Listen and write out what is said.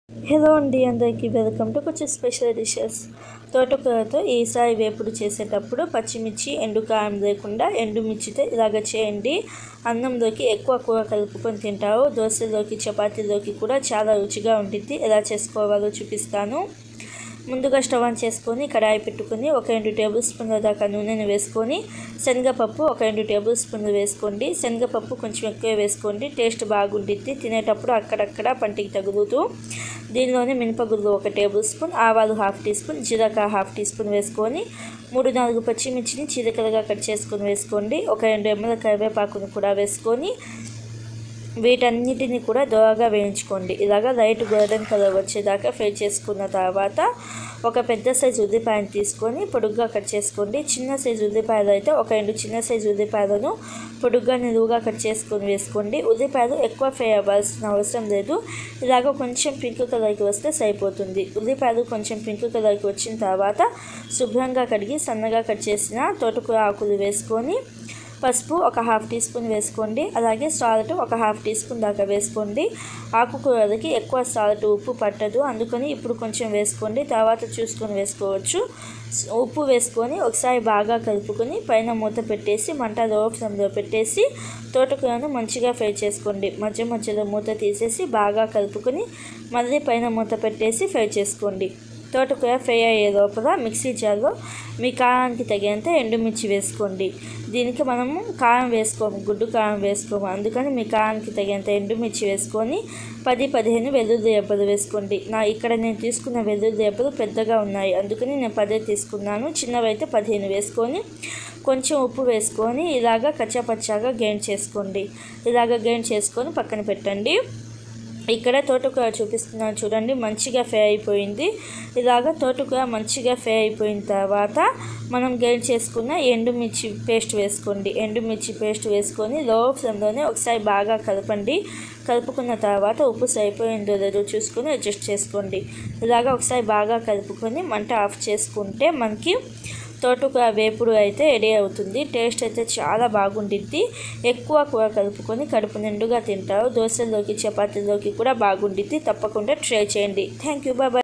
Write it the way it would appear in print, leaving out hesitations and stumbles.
Hello అండి, అందరికీ welcome to కొంచెం స్పెషల్ డిషెస్. తోటకూరతో ఈసారి వేపుడు చేసేటప్పుడు పచ్చిమిర్చి ఎండు కారం లేకుండా ఎండుమిర్చితో ఇలాగ చేయండి. అన్నంలోకి ఎక్కువ కూర కలుపుకొని తింటారు. దోశలోకి చపాతీలోకి కూడా చాలా రుచిగా ఉంటుంది. ఎలా చేసుకోవాలో చూపిస్తాను. ముందుగా స్టవ్ ఆన్ చేసుకొని కడాయి పెట్టుకొని 1-2 టేబుల్ స్పూన్ల దాకా నూనెను వేసుకొని శనగపప్పు 1-2 టేబుల్ స్పూన్లు వేసుకోండి. శనగపప్పు కొంచెం ఎక్కువ వేసుకోండి, టేస్ట్ బాగుంటుంది. తినేటప్పుడు అక్కడక్కడ పంటికి తగులుతూ. దీనిలోనే మినపగుళ్ళు 1 టేబుల్ స్పూన్, ఆవాలు 1/2 టీ స్పూన్, జీలకర్ర 1/2 టీ స్పూన్ వేసుకొని 3-4 పచ్చిమిర్చిని చీలికలుగా కట్ చేసుకొని వేసుకోండి. 1-2 రెమ్మల కరివేపాకును కూడా వేసుకొని వీటన్నిటిని కూడా దోరగా వేయించుకోండి. ఇలాగా లైట్ గోల్డెన్ కలర్ వచ్చేదాకా ఫ్రై చేసుకున్న తర్వాత ఒక పెద్ద సైజు ఉల్లిపాయను తీసుకొని పొడుగ్గా కట్ చేసుకోండి. చిన్న సైజు ఉల్లిపాయలు అయితే 1-2 చిన్న సైజు ఉల్లిపాయలను పొడుగ్గా నిలువుగా కట్ చేసుకొని వేసుకోండి. ఉల్లిపాయలు ఎక్కువ ఫ్రై అవ్వాల్సిన అవసరం లేదు. ఇలాగ కొంచెం పింక్ కలర్కి వస్తే సరిపోతుంది. ఉల్లిపాయలు కొంచెం పింక్ కలర్కి వచ్చిన తర్వాత శుభ్రంగా కడిగి సన్నగా కట్ చేసిన తోటకూర ఆకులు వేసుకొని పసుపు 1/2 టీ స్పూన్ వేసుకోండి. అలాగే సాల్ట్ 1/2 టీ స్పూన్ దాకా వేసుకోండి. ఆకుకూరలకి ఎక్కువ సాల్ట్ ఉప్పు పట్టదు, అందుకని ఇప్పుడు కొంచెం వేసుకోండి, తర్వాత చూసుకొని వేసుకోవచ్చు. ఉప్పు వేసుకొని ఒకసారి బాగా కలుపుకొని పైన మూత పెట్టేసి మంట లో ఫ్లేమ్లో పెట్టేసి తోటకూరను మంచిగా ఫ్రై చేసుకోండి. మధ్య మధ్యలో మూత తీసేసి బాగా కలుపుకొని మళ్ళీ పైన మూత పెట్టేసి ఫ్రై చేసుకోండి. తోటకూర ఫ్రై అయ్యే లోపల మిక్సీ జార్లో మీ కారానికి తగినంత ఎండుమిర్చి వేసుకోండి. దీనికి మనము కారం వేసుకోము, గుడ్డు కారం వేసుకోము, అందుకని మీ కారానికి తగినంత ఎండుమిర్చి వేసుకొని 10-15 వెల్లుల్లి రెబ్బలు వేసుకోండి. ఇక్కడ నేను తీసుకున్న వెల్లుల్లి రెబ్బలు పెద్దగా ఉన్నాయి, అందుకని నేను 10 తీసుకున్నాను. చిన్నవైతే 15 వేసుకొని కొంచెం ఉప్పు వేసుకొని ఇలాగ కచ్చాపచ్చాగా గ్రైండ్ చేసుకోండి. ఇలాగ గ్రైండ్ చేసుకొని పక్కన పెట్టండి. ఇక్కడ తోటకూర చూపిస్తున్నాను చూడండి, మంచిగా ఫ్రై అయిపోయింది. ఇలాగ తోటకూర మంచిగా ఫ్రై అయిపోయిన తర్వాత మనం గ్రైండ్ చేసుకున్న ఎండుమిర్చి పేస్ట్ వేసుకోండి. ఎండుమిర్చి పేస్ట్ వేసుకొని లో ఫ్లేమ్లోనే ఒకసారి బాగా కలపండి. కలుపుకున్న తర్వాత ఉప్పు సరిపోయిందో లేదో చూసుకొని అడ్జస్ట్ చేసుకోండి. ఇలాగ ఒకసారి బాగా కలుపుకొని మంట ఆఫ్ చేసుకుంటే మనకి తోటకూర వేపుడు అయితే రెడీ అవుతుంది. టేస్ట్ అయితే చాలా బాగుంటుంది. ఎక్కువ కూర కలుపుకొని కడుపు నిండుగా తింటారు. దోశల్లోకి చపాతీలోకి కూడా బాగుంటుంది. తప్పకుండా ట్రై చేయండి. Thank you, bye.